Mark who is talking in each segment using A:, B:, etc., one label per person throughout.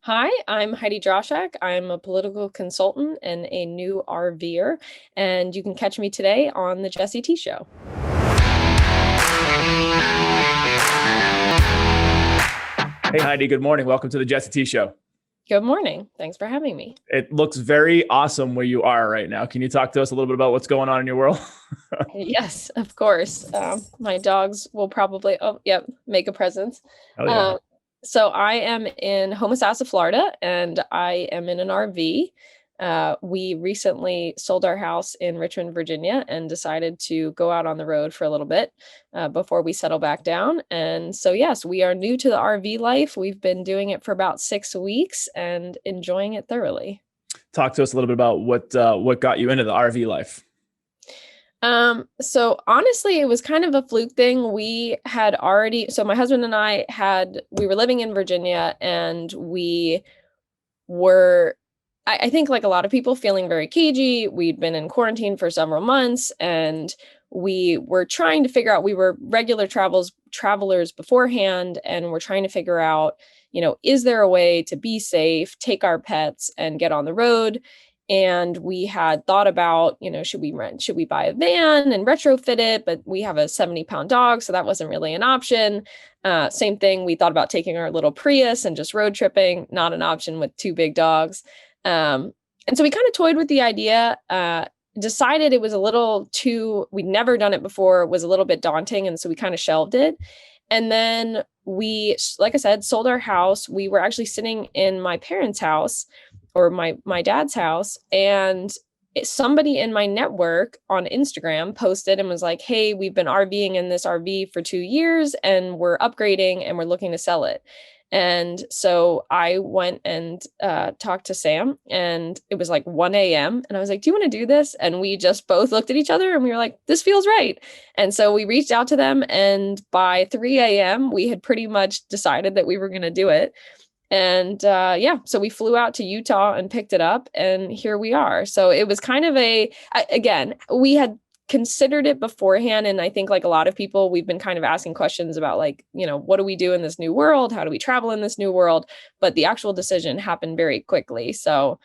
A: Hi, I'm Heidi Drauschak. I'm a political consultant and a new RVer, and you can catch me today on the Jesse T Show.
B: Hey Heidi, good morning. Welcome to the Jesse T Show.
A: Good morning. Thanks for having me.
B: It looks very awesome where you are right now. Can you talk to us a little bit about what's going on in your world?
A: Yes, of course. My dogs will probably, oh, yep, make a presence.
B: Oh yeah.
A: Um, so I am in Homosassa, Florida, and I am in an RV. We recently sold our house in Richmond, Virginia, and decided to go out on the road for a little bit before we settle back down. And so, yes, we are new to the RV life. We've been doing it for about 6 weeks and enjoying it thoroughly.
B: Talk to us a little bit about what got you into the RV life.
A: So honestly, it was kind of a fluke thing. So my husband and we were living in Virginia, and we were, I think like a lot of people, feeling very cagey. We'd been in quarantine for several months, and we were trying to figure out, we were regular travelers beforehand, and we're trying to figure out, is there a way to be safe, take our pets and get on the road? And we had thought about, should we buy a van and retrofit it? But we have a 70-pound dog, so that wasn't really an option. Same thing, we thought about taking our little Prius and just road tripping, not an option with two big dogs. And so we kind of toyed with the idea, decided it was we'd never done it before, was a little bit daunting. And so we kind of shelved it. And then we, like I said, sold our house. We were actually sitting in my parents' house, or my dad's house, and somebody in my network on Instagram posted and was like, "Hey, we've been RVing in this RV for 2 years, and we're upgrading, and we're looking to sell it." And so I went and talked to Sam, and it was like 1 a.m. And I was like, "Do you want to do this?" And we just both looked at each other and we were like, "This feels right." And so we reached out to them, and by 3 a.m. we had pretty much decided that we were going to do it. And so we flew out to Utah and picked it up, and here we are. So it was kind of again, we had considered it beforehand. And I think, like a lot of people, we've been kind of asking questions about, like, what do we do in this new world? How do we travel in this new world? But the actual decision happened very quickly. So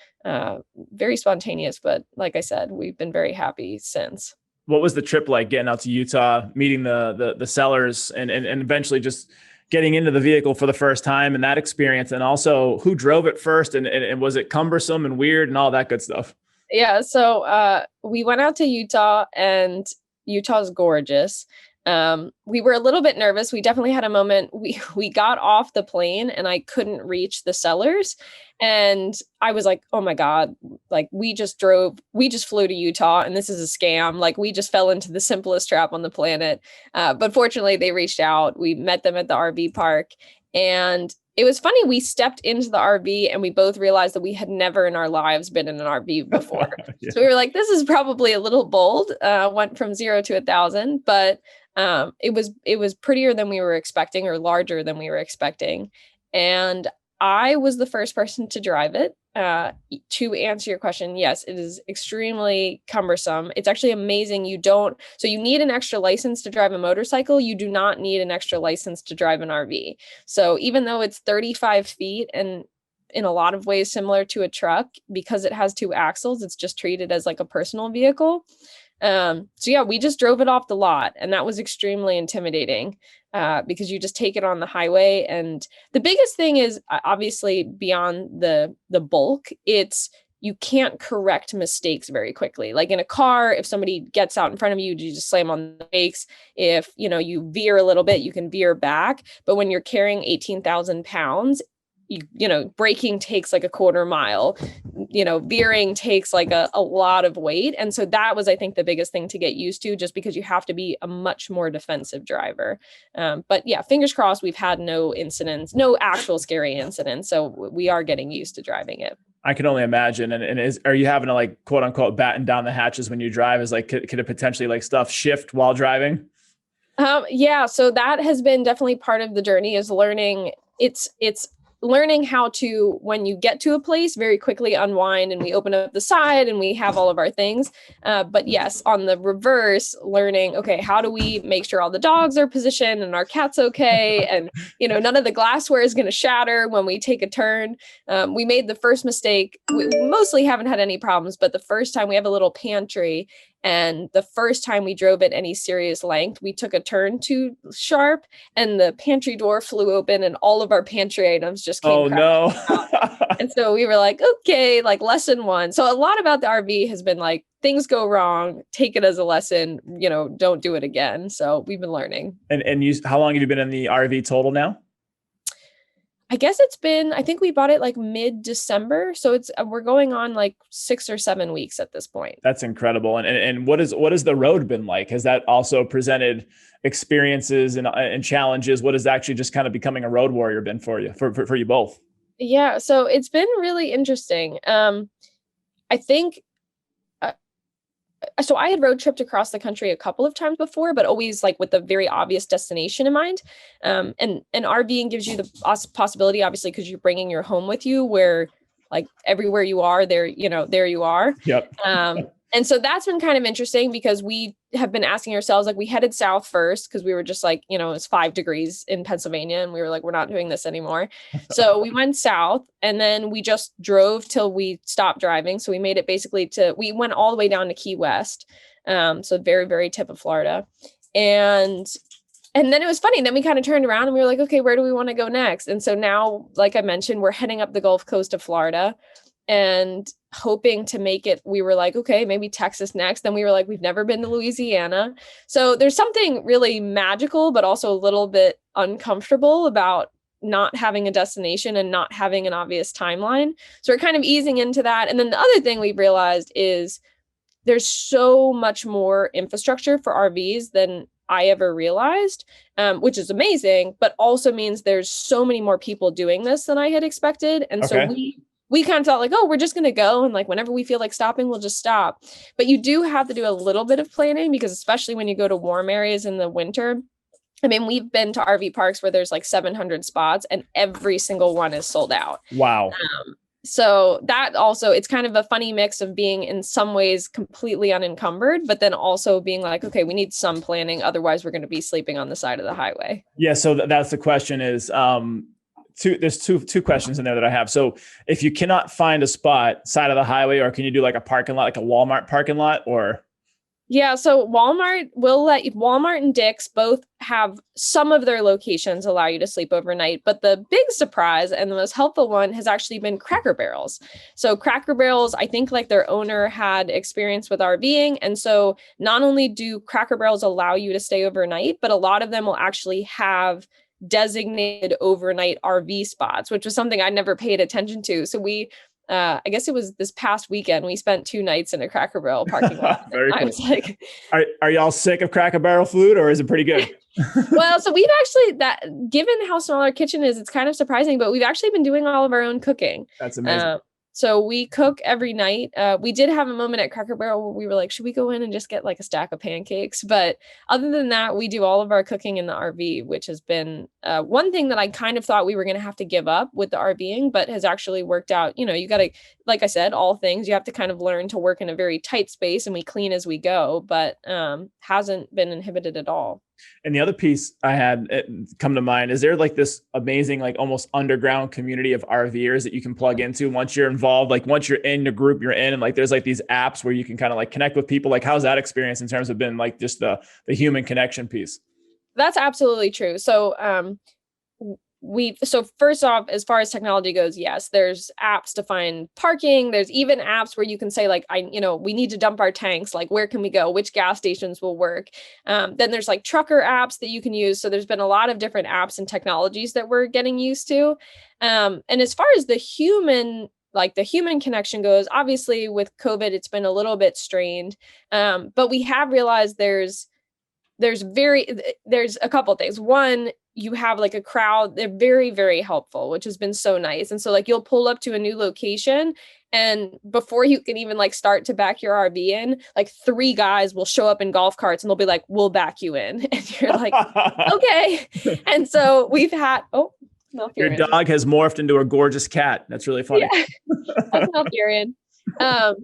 A: very spontaneous. But like I said, we've been very happy since.
B: What was the trip like, getting out to Utah, meeting the sellers, and eventually just getting into the vehicle for the first time, and that experience? And also, who drove it first, and was it cumbersome and weird and all that good stuff?
A: Yeah, so we went out to Utah, and Utah's gorgeous. We were a little bit nervous. We definitely had a moment. We got off the plane, and I couldn't reach the sellers. And I was like, "Oh my God, like we just flew to Utah, and this is a scam. Like, we just fell into the simplest trap on the planet." But fortunately, they reached out. We met them at the RV park, and it was funny. We stepped into the RV, and we both realized that we had never in our lives been in an RV before.
B: Yeah.
A: So we were like, "This is probably a little bold." Went from 0 to 1,000, but it was prettier than we were expecting, or larger than we were expecting. And I was the first person to drive it. To answer your question, yes, it is extremely cumbersome. It's actually amazing. So you need an extra license to drive a motorcycle. You do not need an extra license to drive an RV. So even though it's 35 feet and in a lot of ways similar to a truck, because it has two axles, it's just treated as like a personal vehicle. So yeah, we just drove it off the lot, and that was extremely intimidating because you just take it on the highway. And the biggest thing is, obviously, beyond the bulk, you can't correct mistakes very quickly. Like in a car, if somebody gets out in front of you, you just slam on the brakes. If you veer a little bit, you can veer back. But when you're carrying 18,000 pounds, braking takes like a quarter mile, veering takes like a lot of weight. And so that was, I think, the biggest thing to get used to, just because you have to be a much more defensive driver. But yeah, fingers crossed, we've had no incidents, no actual scary incidents. So we are getting used to driving it.
B: I can only imagine. And are you having to, like, quote unquote, batten down the hatches when you drive? Is like, could it potentially, like, stuff shift while driving?
A: Yeah. So that has been definitely part of the journey, is learning. It's learning how to, when you get to a place, very quickly unwind, and we open up the side and we have all of our things. But yes, on the reverse, learning, okay, how do we make sure all the dogs are positioned and our cat's okay? And, none of the glassware is going to shatter when we take a turn. We made the first mistake. We mostly haven't had any problems, but the first time, we have a little pantry, and the first time we drove at any serious length, we took a turn too sharp and the pantry door flew open and all of our pantry items just came crashing out. And so we were like, okay, like lesson one. So a lot about the RV has been like, things go wrong, take it as a lesson, don't do it again. So we've been learning.
B: And how long have you been in the RV total now?
A: I guess I think we bought it like mid-December. So we're going on like 6 or 7 weeks at this point.
B: That's incredible. And what has the road been like? Has that also presented experiences and challenges? What has actually just kind of becoming a road warrior been for you, for you both?
A: Yeah. So it's been really interesting. I think, so I had road tripped across the country a couple of times before, but always like with a very obvious destination in mind. And RVing gives you the possibility, obviously, because you're bringing your home with you, where like everywhere you are there, there you are.
B: Yep.
A: And so that's been kind of interesting, because we have been asking ourselves, like, we headed south first because we were just like, it's 5 degrees in Pennsylvania, and we were like, we're not doing this anymore. So we went south, and then we just drove till we stopped driving. So we made it basically we went all the way down to Key West. So very, very tip of Florida. And then it was funny. Then we kind of turned around and we were like, okay, where do we want to go next? And so now, like I mentioned, we're heading up the Gulf Coast of Florida and hoping to make it. We were like, okay, maybe Texas next. Then we were like, we've never been to Louisiana. So there's something really magical, but also a little bit uncomfortable about not having a destination and not having an obvious timeline. So we're kind of easing into that. And then the other thing we've realized is there's so much more infrastructure for RVs than I ever realized, which is amazing, but also means there's so many more people doing this than I had expected. And so we kind of thought like, oh, we're just going to go. And like, whenever we feel like stopping, we'll just stop. But you do have to do a little bit of planning, because especially when you go to warm areas in the winter, I mean, we've been to RV parks where there's like 700 spots and every single one is sold out.
B: Wow.
A: So that also, it's kind of a funny mix of being in some ways completely unencumbered, but then also being like, okay, we need some planning. Otherwise, we're going to be sleeping on the side of the highway.
B: Yeah. So that's the question is, there's two questions in there that I have. So if you cannot find a spot side of the highway, or can you do like a parking lot, like a Walmart parking lot, or?
A: Yeah. So Walmart and Dick's both have some of their locations allow you to sleep overnight, but the big surprise and the most helpful one has actually been Cracker Barrels. So Cracker Barrels, I think like their owner had experience with RVing. And so not only do Cracker Barrels allow you to stay overnight, but a lot of them will actually have designated overnight RV spots, which was something I never paid attention to. So I guess it was this past weekend, we spent 2 nights in a Cracker Barrel parking lot.
B: Very cool.
A: I was like,
B: are y'all sick of Cracker Barrel food, or is it pretty good?
A: Well, so we've actually, given how small our kitchen is, it's kind of surprising, but we've actually been doing all of our own cooking.
B: That's amazing.
A: So we cook every night. We did have a moment at Cracker Barrel where we were like, should we go in and just get like a stack of pancakes? But other than that, we do all of our cooking in the RV, which has been one thing that I kind of thought we were going to have to give up with the RVing, but has actually worked out. You got to, like I said, all things, you have to kind of learn to work in a very tight space, and we clean as we go, but hasn't been inhibited at all.
B: And the other piece I had come to mind, is there like this amazing, like almost underground community of RVers that you can plug into once you're involved, like once you're in the group you're in, and like there's like these apps where you can kind of like connect with people. Like how's that experience in terms of been like just the human connection piece?
A: That's absolutely true. So so first off, as far as technology goes, yes, there's apps to find parking. There's even apps where you can say like, we need to dump our tanks. Like, where can we go? Which gas stations will work? Then there's like trucker apps that you can use. So there's been a lot of different apps and technologies that we're getting used to. And as far as the human connection goes, obviously with COVID, it's been a little bit strained. But we have realized there's a couple of things. One, you have like a crowd, they're very, very helpful, which has been so nice. And so like you'll pull up to a new location, and before you can even like start to back your RV in, like 3 guys will show up in golf carts and they'll be like, we'll back you in. And you're like, okay. And so we've had,
B: Your
A: Malfurion.
B: dog has morphed into a gorgeous cat. That's really
A: Yeah,
B: funny.
A: that's Malfurion. Um,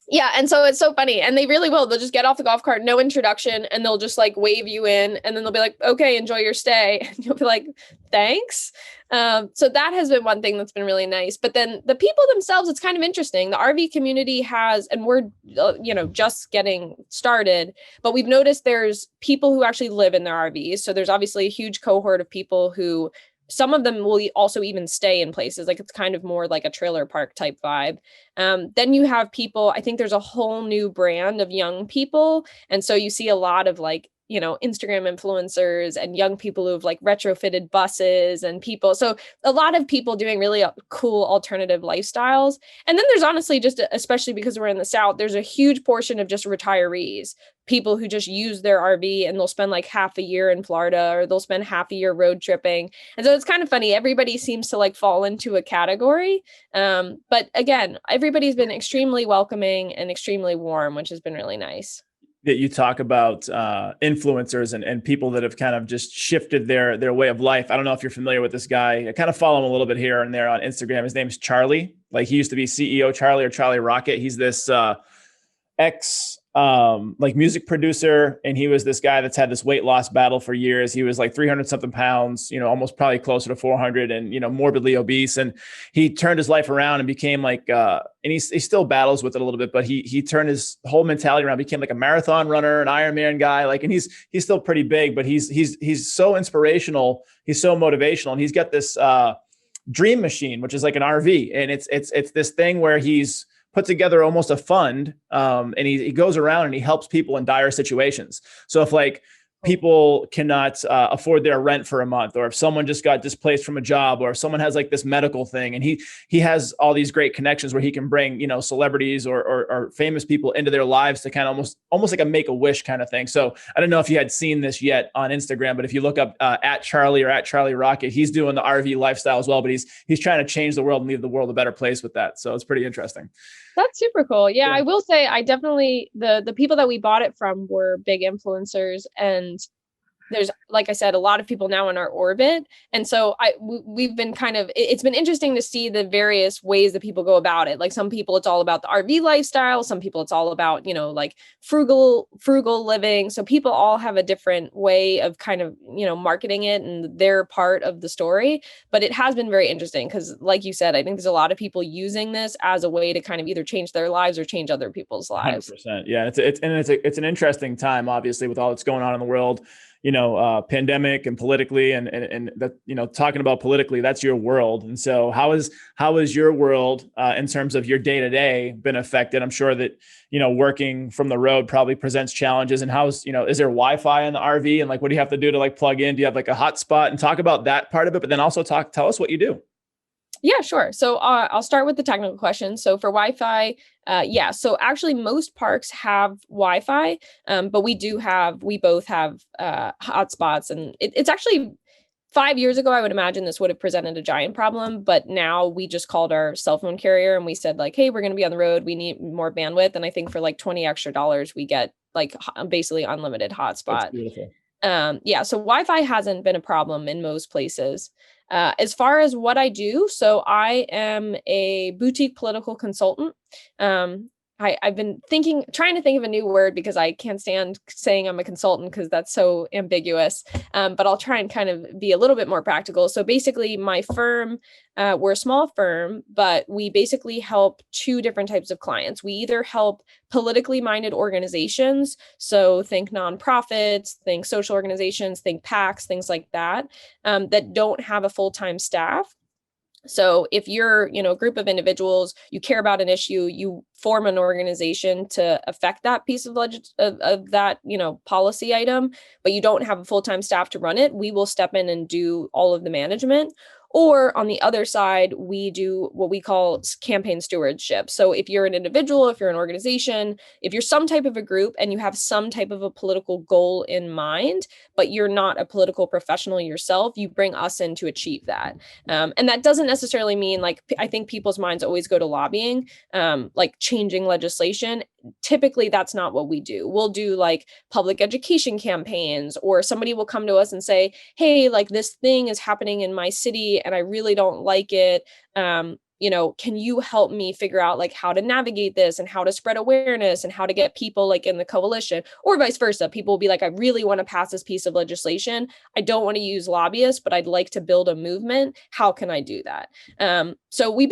A: Yeah, and so it's so funny. And they really will. They'll just get off the golf cart, no introduction, and they'll just like wave you in, and then they'll be like, okay, enjoy your stay. And you'll be like, thanks. So that has been one thing that's been really nice. But then the people themselves, it's kind of interesting. The RV community has, and we're, just getting started, but we've noticed there's people who actually live in their RVs. So there's obviously a huge cohort of people who, some of them will also even stay in places, like it's kind of more like a trailer park type vibe. Then you have people, I think there's a whole new brand of young people. And so you see a lot of like, Instagram influencers and young people who've like retrofitted buses and people. So a lot of people doing really cool alternative lifestyles. And then there's honestly just, especially because we're in the South, there's a huge portion of just retirees, people who just use their RV and they'll spend like half a year in Florida or they'll spend half a year road tripping. And so it's kind of funny. Everybody seems to like fall into a category. But again, everybody's been extremely welcoming and extremely warm, which has been really nice.
B: That you talk about influencers and people that have kind of just shifted their way of life. I don't know if you're familiar with this guy. I kind of follow him a little bit here and there on Instagram. His name's Charlie. Like he used to be CEO Charlie or Charlie Rocket. He's this ex like music producer, and he was this guy that's had this weight loss battle for years. He was like 300 something pounds, almost probably closer to 400, and morbidly obese, and he turned his life around and became like and he still battles with it a little bit, but he turned his whole mentality around, became like a marathon runner, an Ironman guy, like, and he's still pretty big, but he's so inspirational, he's so motivational, and he's got this dream machine, which is like an RV, and it's this thing where he's put together almost a fund, and he goes around and he helps people in dire situations. So if like people cannot afford their rent for a month, or if someone just got displaced from a job, or if someone has like this medical thing, and he has all these great connections where he can bring celebrities or famous people into their lives to kind of almost like a Make-A-Wish kind of thing. So I don't know if you had seen this yet on Instagram, but if you look up at Charlie or at Charlie Rocket, he's doing the RV lifestyle as well, but he's trying to change the world and leave the world a better place with that. So it's pretty interesting.
A: That's super cool. Yeah, I will say I definitely the people that we bought it from were big influencers, and there's, like I said, a lot of people now in our orbit. And so we've been it's been interesting to see the various ways that people go about it. Like some people, it's all about the RV lifestyle. Some people, it's all about, like frugal living. So people all have a different way of kind of, marketing it and their part of the story. But it has been very interesting because, like you said, I think there's a lot of people using this as a way to kind of either change their lives or change other people's lives.
B: 100%. Yeah. It's an interesting time, obviously, with all that's going on in the world. Pandemic and politically, and that, talking about politically, that's your world. And so how is your world in terms of your day to day been affected? I'm sure that, working from the road probably presents challenges. And is there Wi-Fi in the RV, and like, what do you have to do to like plug in? Do you have like a hotspot? And talk about that part of it, but then also tell us what you do.
A: Yeah, sure. So I'll start with the technical question. So for Wi-Fi, yeah. So actually most parks have Wi-Fi, but we both have hotspots, and it's actually 5 years ago, I would imagine this would have presented a giant problem, but now we just called our cell phone carrier and we said like, hey, we're going to be on the road. We need more bandwidth. And I think for like $20 extra, we get like basically unlimited hotspot.
B: That's beautiful.
A: Yeah, so Wi-Fi hasn't been a problem in most places. As far as what I do, so I am a boutique political consultant. I've been trying to think of a new word because I can't stand saying I'm a consultant because that's so ambiguous. But I'll try and kind of be a little bit more practical. So basically my firm, we're a small firm, but we basically help two different types of clients. We either help politically minded organizations. So think nonprofits, think social organizations, think PACs, things like that, that don't have a full-time staff. So if you're, a group of individuals, you care about an issue, you form an organization to affect that piece of that, policy item, but you don't have a full-time staff to run it, we will step in and do all of the management. Or on the other side, we do what we call campaign stewardship. So if you're an individual, if you're an organization, if you're some type of a group and you have some type of a political goal in mind, but you're not a political professional yourself, you bring us in to achieve that. And that doesn't necessarily mean, like, I think people's minds always go to lobbying, like changing legislation. typically that's not what we do. We'll do like public education campaigns, or somebody will come to us and say, hey, like this thing is happening in my city and I really don't like it. Can you help me figure out like how to navigate this and how to spread awareness and how to get people like in the coalition, or vice versa. People will be like, I really want to pass this piece of legislation. I don't want to use lobbyists, but I'd like to build a movement. How can I do that? So we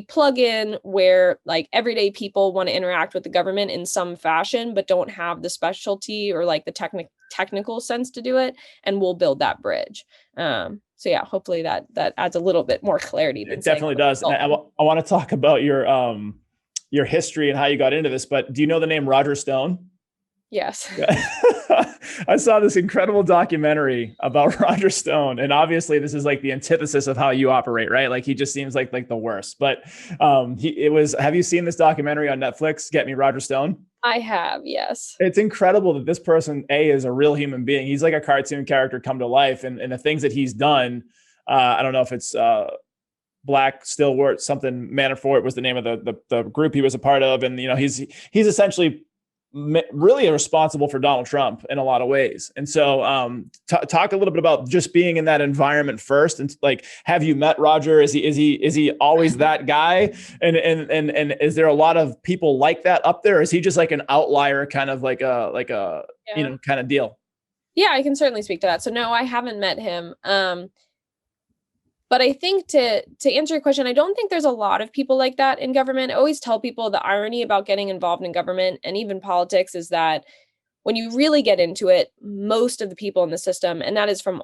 A: plug in where like everyday people want to interact with the government in some fashion, but don't have the specialty or like the technical sense to do it. And we'll build that bridge. So yeah, hopefully that adds a little bit more clarity than
B: It definitely does. And I want to talk about your history and how you got into this, but do you know the name Roger Stone?
A: Yes.
B: I saw this incredible documentary about Roger Stone, and obviously this is like the antithesis of how you operate, right? Like he just seems like the worst. But have you seen this documentary on Netflix, Get Me Roger Stone?
A: I have, yes.
B: It's incredible that this person, is a real human being. He's like a cartoon character come to life, and the things that he's done. I don't know if it's Black Stillwart, something Manafort was the name of the group he was a part of, and he's essentially really responsible for Donald Trump in a lot of ways. And so talk a little bit about just being in that environment first, and like, have you met Roger? Is he always that guy? And is there a lot of people like that up there? Or is he just like an outlier, kind of like a kind of deal?
A: Yeah, I can certainly speak to that. So no, I haven't met him. But I think to answer your question, I don't think there's a lot of people like that in government. I always tell people the irony about getting involved in government and even politics is that when you really get into it, most of the people in the system, and that is from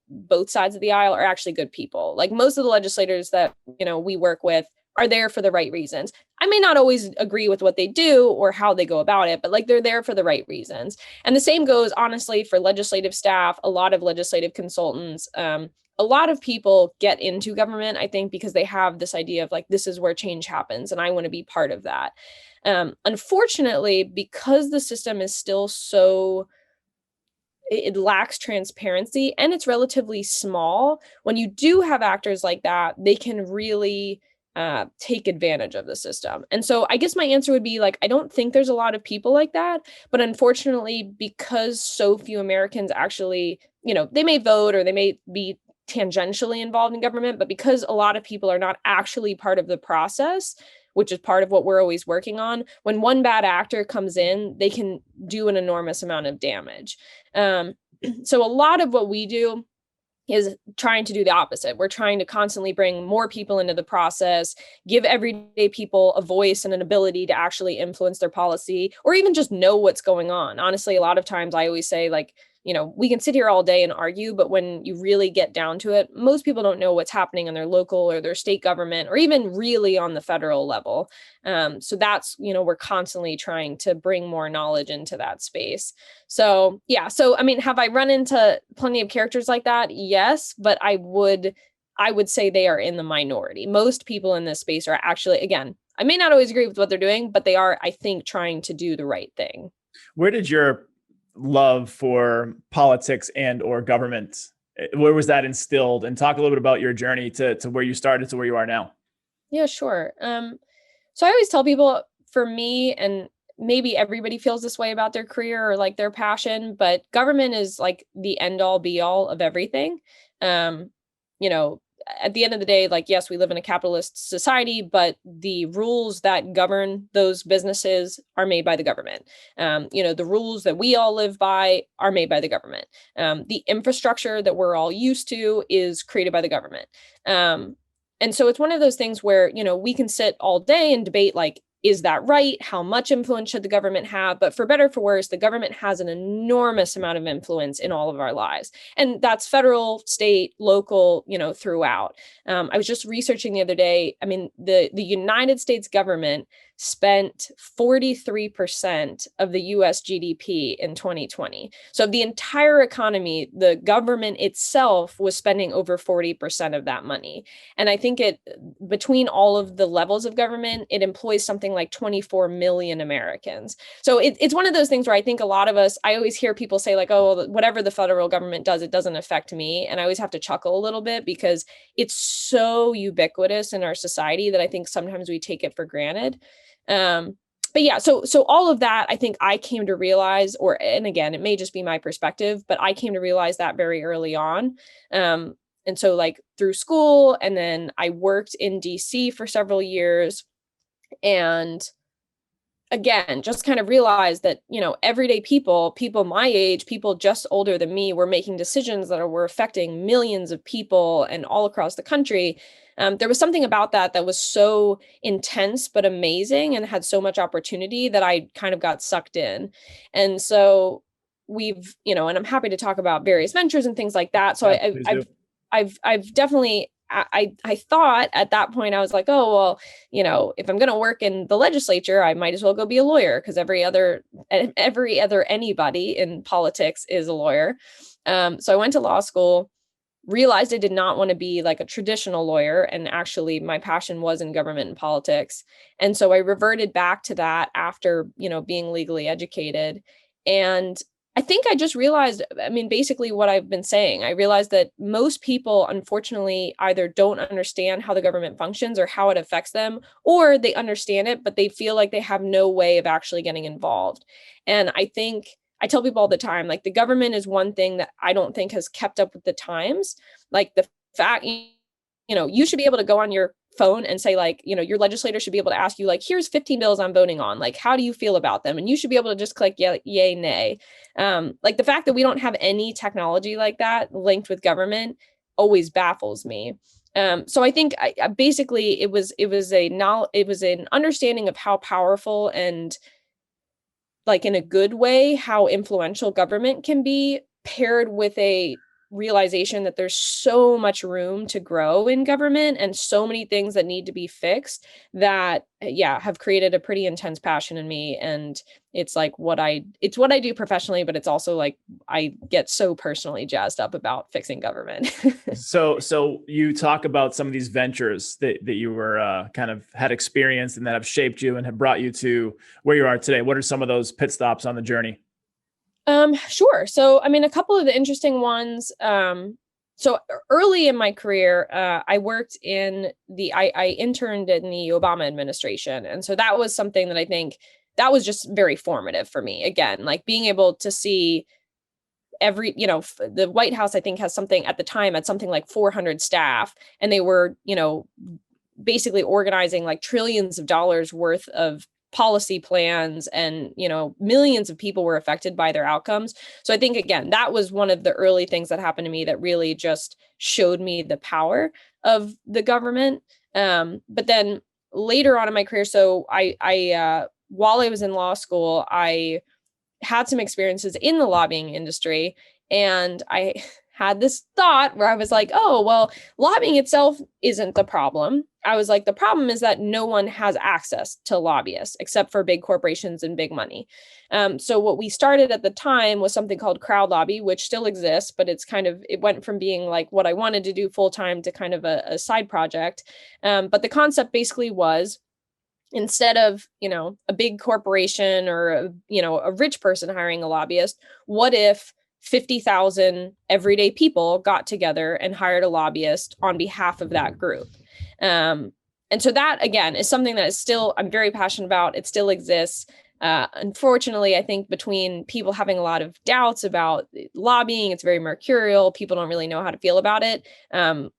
A: both sides of the aisle, are actually good people. Like most of the legislators that, we work with are there for the right reasons. I may not always agree with what they do or how they go about it, but like they're there for the right reasons. And the same goes, honestly, for legislative staff, a lot of legislative consultants. A lot of people get into government, I think, because they have this idea of like, this is where change happens, and I want to be part of that. Unfortunately, because the system is still it lacks transparency and it's relatively small, when you do have actors like that, they can really take advantage of the system. And so I guess my answer would be like, I don't think there's a lot of people like that, but unfortunately, because so few Americans actually, they may vote or they may be tangentially involved in government, but because a lot of people are not actually part of the process, which is part of what we're always working on, when one bad actor comes in, they can do an enormous amount of damage. So a lot of what we do is trying to do the opposite. We're trying to constantly bring more people into the process, give everyday people a voice and an ability to actually influence their policy, or even just know what's going on. Honestly, a lot of times I always say, like, we can sit here all day and argue, but when you really get down to it, most people don't know what's happening in their local or their state government, or even really on the federal level. So that's, we're constantly trying to bring more knowledge into that space. So, yeah. So, I mean, have I run into plenty of characters like that? Yes, but I would say they are in the minority. Most people in this space are actually, again, I may not always agree with what they're doing, but they are, I think, trying to do the right thing.
B: Where did your love for politics and or government, where was that instilled? And talk a little bit about your journey to where you started to where you are now.
A: Yeah, sure. So I always tell people, for me, and maybe everybody feels this way about their career or like their passion, but government is like the end all be all of everything. You know, at the end of the day, like, yes, we live in a capitalist society, but the rules that govern those businesses are made by the government. The rules that we all live by are made by the government. The infrastructure that we're all used to is created by the government. And so it's one of those things where, we can sit all day and debate, like, is that right? How much influence should the government have? But for better or for worse, the government has an enormous amount of influence in all of our lives. And that's federal, state, local, throughout. I was just researching the other day. I mean, the United States government spent 43% of the US GDP in 2020. So of the entire economy, the government itself was spending over 40% of that money. And I think between all of the levels of government, it employs something like 24 million Americans. So it's one of those things where I think a lot of us, I always hear people say like, oh, whatever the federal government does, it doesn't affect me. And I always have to chuckle a little bit because it's so ubiquitous in our society that I think sometimes we take it for granted. but yeah, so all of that, I think I came to realize, and again, it may just be my perspective, but I came to realize that very early on. And so like through school, and then I worked in DC for several years, and again, just kind of realized that, everyday people my age, people just older than me, were making decisions that were affecting millions of people and all across the country. There was something about that was so intense but amazing and had so much opportunity that I kind of got sucked in. And so and I'm happy to talk about various ventures and things like that. So
B: Yeah, please do.
A: I've definitely I thought at that point, I was like, oh, well, if I'm going to work in the legislature, I might as well go be a lawyer, because every other anybody in politics is a lawyer. So I went to law school, realized I did not want to be like a traditional lawyer. And actually my passion was in government and politics. And so I reverted back to that after, being legally educated. And I think I just realized, I mean, basically what I've been saying, I realized that most people, unfortunately, either don't understand how the government functions or how it affects them, or they understand it, but they feel like they have no way of actually getting involved. And I think I tell people all the time, like, the government is one thing that I don't think has kept up with the times. Like, the fact, you should be able to go on your phone and say, like, your legislator should be able to ask you, like, here's 15 bills I'm voting on, like, how do you feel about them? And you should be able to just click yay, nay. Like, the fact that we don't have any technology like that linked with government always baffles me. So I think basically it was an understanding of how powerful and, like, in a good way, how influential government can be, paired with a realization that there's so much room to grow in government and so many things that need to be fixed, that, yeah, have created a pretty intense passion in me. And it's like it's what I do professionally, but it's also like I get so personally jazzed up about fixing government.
B: So you talk about some of these ventures that you were kind of had experienced and that have shaped you and have brought you to where you are today. What are some of those pit stops on the journey?
A: Sure. So, I mean, a couple of the interesting ones. So early in my career, I interned in the Obama administration. And so that was something that I think that was just very formative for me. Again, like, being able to see the White House, I think, has something at the time had something like 400 staff, and they were, basically organizing like trillions of dollars worth of policy plans, and millions of people were affected by their outcomes. So I think, again, that was one of the early things that happened to me that really just showed me the power of the government. But then later on in my career, so I while I was in law school, I had some experiences in the lobbying industry, and I had this thought where I was like, oh, well, lobbying itself isn't the problem. I was like, the problem is that no one has access to lobbyists except for big corporations and big money. So what we started at the time was something called Crowd Lobby, which still exists, but it went from being like what I wanted to do full time to kind of a side project. But the concept basically was, instead of, a big corporation or, a rich person hiring a lobbyist, what if 50,000 everyday people got together and hired a lobbyist on behalf of that group? And so that, again, is something that is still, I'm very passionate about. It still exists. Unfortunately, I think between people having a lot of doubts about lobbying, it's very mercurial. People don't really know how to feel about it.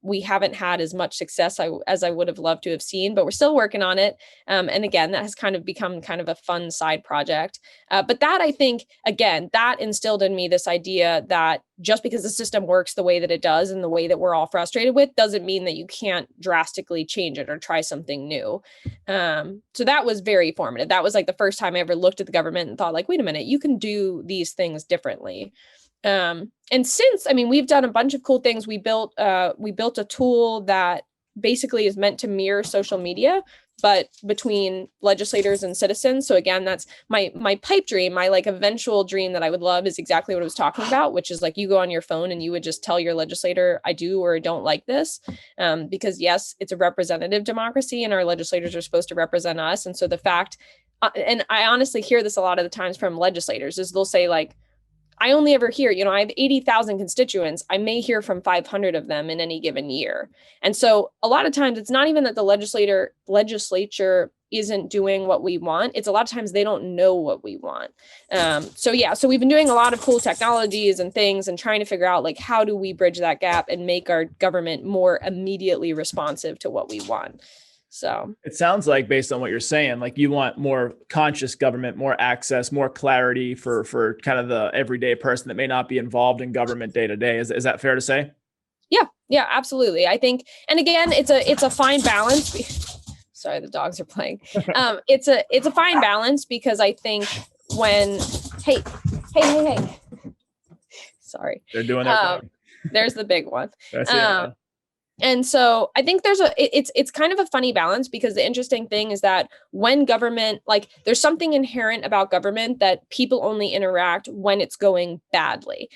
A: We haven't had as much success as I would have loved to have seen, but we're still working on it. And again, that has kind of become kind of a fun side project. But that, I think, again, that instilled in me this idea that just because the system works the way that it does and the way that we're all frustrated with doesn't mean that you can't drastically change it or try something new. So that was very formative. That was like the first time I ever looked at the government and thought, like, wait a minute, you can do these things differently. And since, I mean, we've done a bunch of cool things. We built a tool that basically is meant to mirror social media, but between legislators and citizens. So again, that's my pipe dream, my like eventual dream that I would love, is exactly what I was talking about, which is like, you go on your phone and you would just tell your legislator, I do or don't like this. Because yes, it's a representative democracy and our legislators are supposed to represent us. And so the fact, and I honestly hear this a lot of the times from legislators, is they'll say, like, I only ever hear, I have 80,000 constituents. I may hear from 500 of them in any given year. And so a lot of times it's not even that the legislature isn't doing what we want, it's a lot of times they don't know what we want. So we've been doing a lot of cool technologies and things and trying to figure out like, how do we bridge that gap and make our government more immediately responsive to what we want? So
B: it sounds like, based on what you're saying, like you want more conscious government, more access, more clarity for kind of the everyday person that may not be involved in government day to day. Is that fair to say?
A: Yeah, absolutely. I think, and again, it's a fine balance. Sorry, the dogs are playing. It's a fine balance, because I think when, hey, sorry,
B: they're doing their thing.
A: There's the big one.
B: That's it.
A: And so I think it's kind of a funny balance, because the interesting thing is that when government, like, there's something inherent about government that people only interact when it's going badly.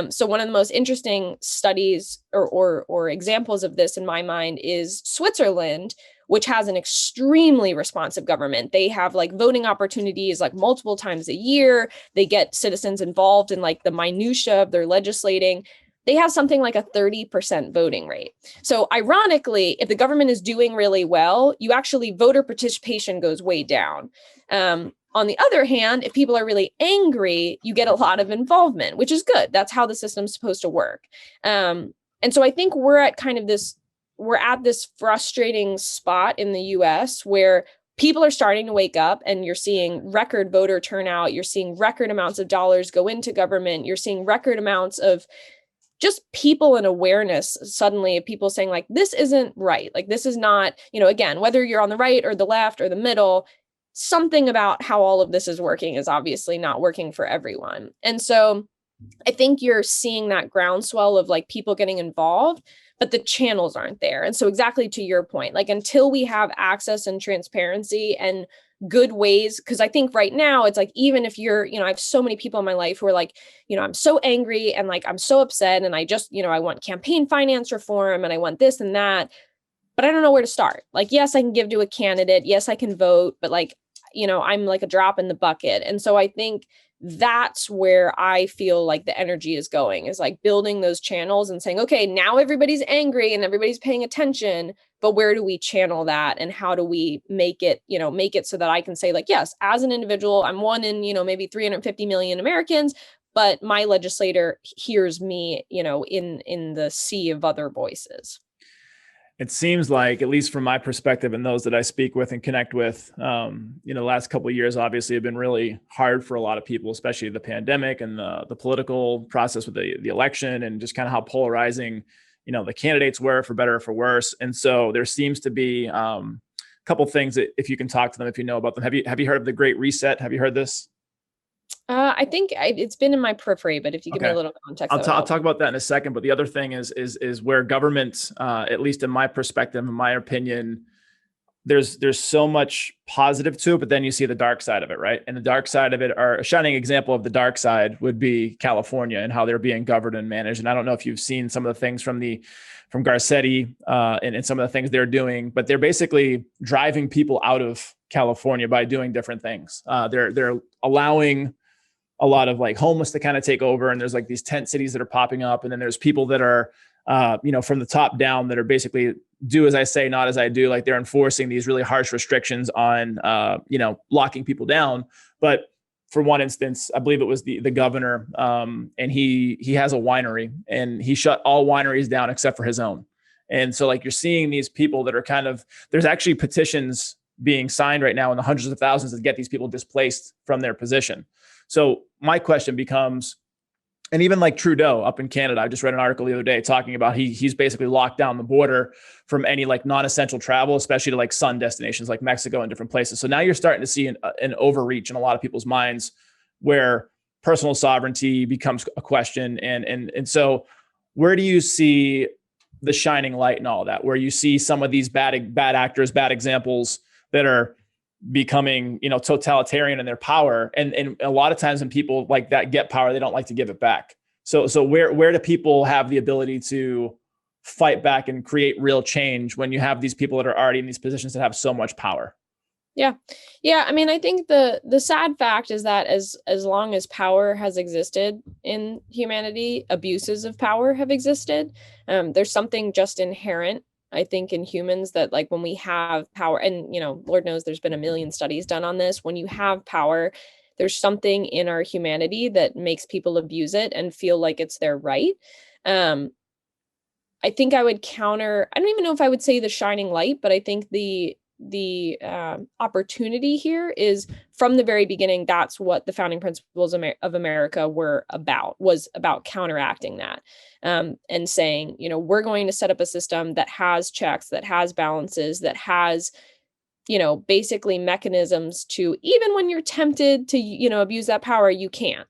A: So one of the most interesting studies or examples of this in my mind is Switzerland, which has an extremely responsive government. They have like voting opportunities like multiple times a year. They get citizens involved in like the minutia of their legislating. They have something like a 30% voting rate. So ironically, if the government is doing really well, you actually, voter participation goes way down. On the other hand, if people are really angry, you get a lot of involvement, which is good. That's how the system's supposed to work. And so I think we're at this frustrating spot in the US where people are starting to wake up, and you're seeing record voter turnout. You're seeing record amounts of dollars go into government. You're seeing record amounts of just people and awareness suddenly of people saying like, this isn't right. Like, this is not, again, whether you're on the right or the left or the middle, something about how all of this is working is obviously not working for everyone. And so I think you're seeing that groundswell of like people getting involved, but the channels aren't there. And so exactly to your point, like, until we have access and transparency and good ways, because I think right now it's like, even if you're, I have so many people in my life who are like, I'm so angry and like, I'm so upset, and I just, I want campaign finance reform and I want this and that, but I don't know where to start. Like, yes, I can give to a candidate. Yes, I can vote, but like, I'm like a drop in the bucket. And so I think that's where I feel like the energy is going, is like building those channels and saying, okay, now everybody's angry and everybody's paying attention, but where do we channel that? And how do we make it so that I can say like, yes, as an individual, I'm one in, maybe 350 million Americans, but my legislator hears me, in the sea of other voices.
B: It seems like, at least from my perspective and those that I speak with and connect with, the last couple of years obviously have been really hard for a lot of people, especially the pandemic and the political process with the election, and just kind of how polarizing, the candidates were, for better or for worse. And so there seems to be a couple of things that, if you can talk to them, if you know about them. Have you heard of the Great Reset? Have you heard this?
A: I think it's been in my periphery, but if you give me a little context,
B: I'll talk about that in a second. But the other thing is where government, at least in my perspective, in my opinion, there's so much positive to it, but then you see the dark side of it, right? And the dark side of it, or a shining example of the dark side, would be California and how they're being governed and managed. And I don't know if you've seen some of the things from Garcetti and some of the things they're doing, but they're basically driving people out of California by doing different things. They're allowing a lot of like homeless to kind of take over. And there's like these tent cities that are popping up. And then there's people that are, from the top down, that are basically do as I say, not as I do. Like, they're enforcing these really harsh restrictions on, locking people down. But for one instance, I believe it was the governor, and he has a winery, and he shut all wineries down except for his own. And so like, you're seeing these people that are there's actually petitions being signed right now in the hundreds of thousands to get these people displaced from their position. So my question becomes, and even like Trudeau up in Canada, I just read an article the other day talking about he's basically locked down the border from any like non-essential travel, especially to like sun destinations like Mexico and different places. So now you're starting to see an overreach in a lot of people's minds, where personal sovereignty becomes a question. And so where do you see the shining light in all of that, where you see some of these bad actors, bad examples that are becoming, totalitarian in their power. And a lot of times when people like that get power, they don't like to give it back. So where do people have the ability to fight back and create real change when you have these people that are already in these positions that have so much power?
A: Yeah. I mean, I think the sad fact is that as long as power has existed in humanity, abuses of power have existed. There's something just inherent I think in humans that like when we have power, and Lord knows there's been a million studies done on this, when you have power, there's something in our humanity that makes people abuse it and feel like it's their right. I think I would counter, I don't even know if I would say the shining light, but I think the opportunity here is from the very beginning, that's what the founding principles of America was about counteracting that, and saying, we're going to set up a system that has checks, that has balances, that has, basically mechanisms to, even when you're tempted to, abuse that power, you can't.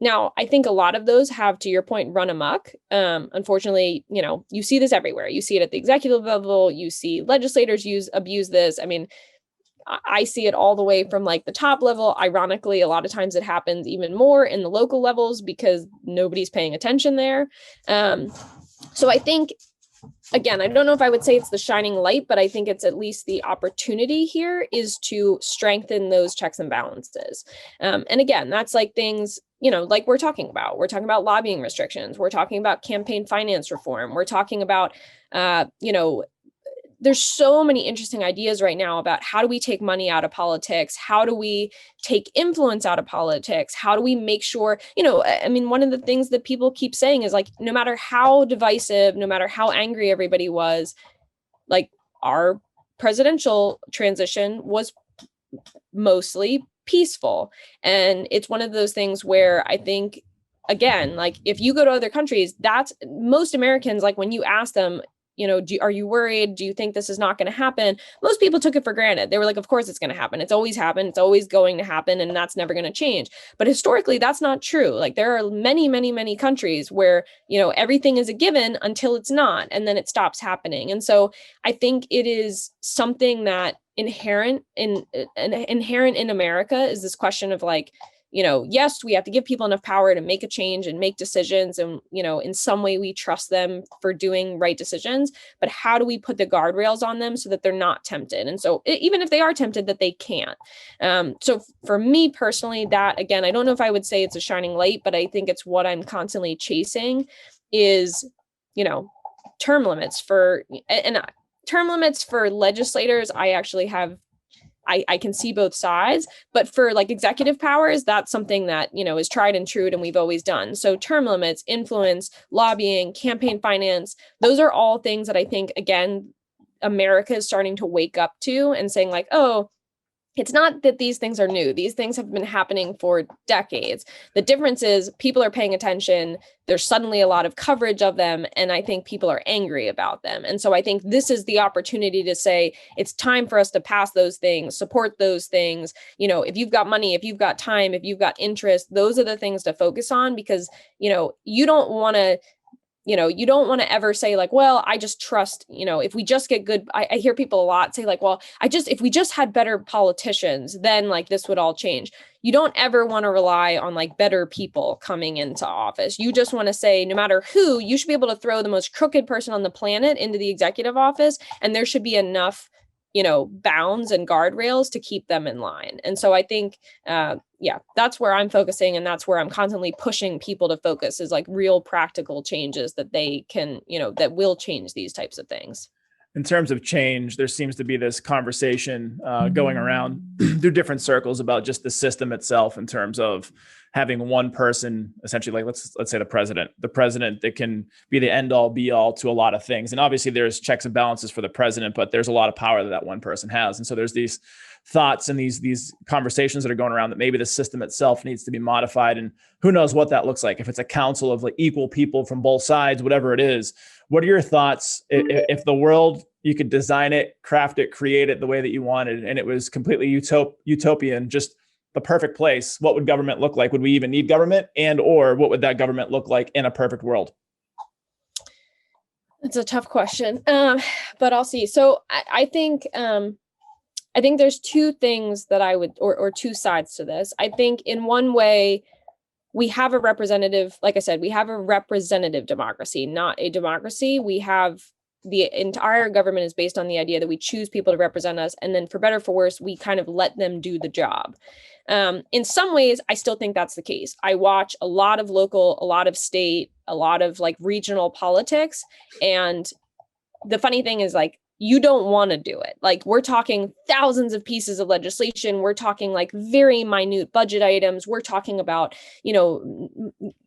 A: Now, I think a lot of those have, to your point, run amok. Unfortunately, you see this everywhere. You see it at the executive level. You see legislators abuse this. I mean, I see it all the way from like the top level. Ironically, a lot of times it happens even more in the local levels because nobody's paying attention there. So I think, again, I don't know if I would say it's the shining light, but I think it's at least the opportunity here is to strengthen those checks and balances. And again, that's like things, like we're talking about. We're talking about lobbying restrictions. We're talking about campaign finance reform. We're talking about, there's so many interesting ideas right now about how do we take money out of politics? How do we take influence out of politics? How do we make sure, I mean, one of the things that people keep saying is like, no matter how divisive, no matter how angry everybody was, like our presidential transition was mostly peaceful. And it's one of those things where I think, again, like if you go to other countries, that's most Americans, like when you ask them, are you worried? Do you think this is not going to happen? Most people took it for granted. They were like, of course it's going to happen. It's always happened. It's always going to happen. And that's never going to change. But historically, that's not true. Like there are many, many, many countries where, everything is a given until it's not, and then it stops happening. And so I think it is something that inherent in America is this question of like, yes, we have to give people enough power to make a change and make decisions. And, in some way we trust them for doing right decisions, but how do we put the guardrails on them so that they're not tempted? And so even if they are tempted, that they can't. So for me personally, that, again, I don't know if I would say it's a shining light, but I think it's what I'm constantly chasing is, term limits for legislators. I actually have, I can see both sides, but for like executive powers, that's something that, is tried and true and we've always done. So term limits, influence, lobbying, campaign finance, those are all things that I think, again, America is starting to wake up to and saying like, oh, it's not that these things are new. These things have been happening for decades. The difference is people are paying attention. There's suddenly a lot of coverage of them. And I think people are angry about them. And so I think this is the opportunity to say, it's time for us to pass those things, support those things. If you've got money, if you've got time, if you've got interest, those are the things to focus on because, you don't want to ever say like, well, I just trust, if we just get good, I hear people a lot say like, well, if we just had better politicians, then like this would all change. You don't ever want to rely on like better people coming into office. You just want to say, no matter who, you should be able to throw the most crooked person on the planet into the executive office. And there should be enough, bounds and guardrails to keep them in line. And so I think, that's where I'm focusing. And that's where I'm constantly pushing people to focus is like real practical changes that they can, that will change these types of things.
B: In terms of change, there seems to be this conversation going around through different circles about just the system itself in terms of having one person, essentially, like let's say the president that can be the end all be all to a lot of things. And obviously there's checks and balances for the president, but there's a lot of power that one person has. And so there's these thoughts and these conversations that are going around that maybe the system itself needs to be modified. And who knows what that looks like, if it's a council of like equal people from both sides, whatever it is. What are your thoughts if the world, you could design it, craft it, create it the way that you wanted, and it was completely utopian, just the perfect place? What would government look like? Would we even need government? And or what would that government look like in a perfect world?
A: It's a tough question, but I'll see. So I think there's two things that I would, or two sides to this. I think in one way, we have a representative, like I said, we have a representative democracy, not a democracy. We have the entire government is based on the idea that we choose people to represent us. And then for better or for worse, we kind of let them do the job. In some ways, I still think that's the case. I watch a lot of local, a lot of state, a lot of like regional politics. And the funny thing is like, you don't want to do it. Like we're talking thousands of pieces of legislation. We're talking like very minute budget items. We're talking about,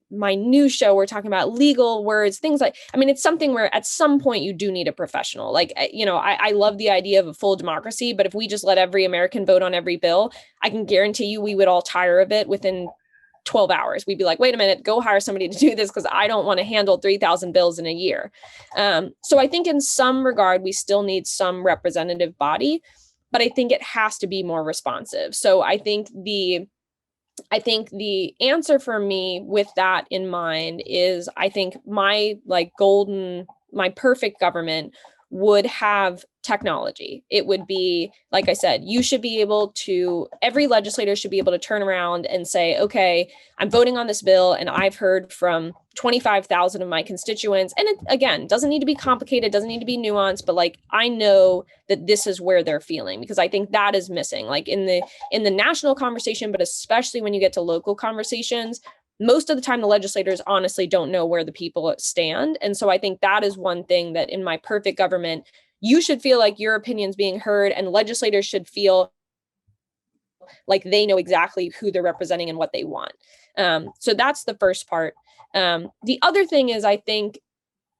A: minutia. We're talking about legal words, things like, I mean, it's something where at some point you do need a professional. Like, I love the idea of a full democracy, but if we just let every American vote on every bill, I can guarantee you we would all tire of it within 12 hours. We'd be like, wait a minute, go hire somebody to do this because I don't want to handle 3,000 bills in a year. So I think in some regard, we still need some representative body, but I think it has to be more responsive. So I think the answer for me with that in mind is I think my perfect government would have technology. It would be, like I said, every legislator should be able to turn around and say, okay, I'm voting on this bill and I've heard from 25,000 of my constituents. And it, again, doesn't need to be complicated, doesn't need to be nuanced, but like, I know that this is where they're feeling, because I think that is missing, like in the national conversation, but especially when you get to local conversations, most of the time the legislators honestly don't know where the people stand. And so I think that is one thing that in my perfect government, you should feel like your opinion's being heard, and legislators should feel like they know exactly who they're representing and what they want. So that's the first part. The other thing is, I think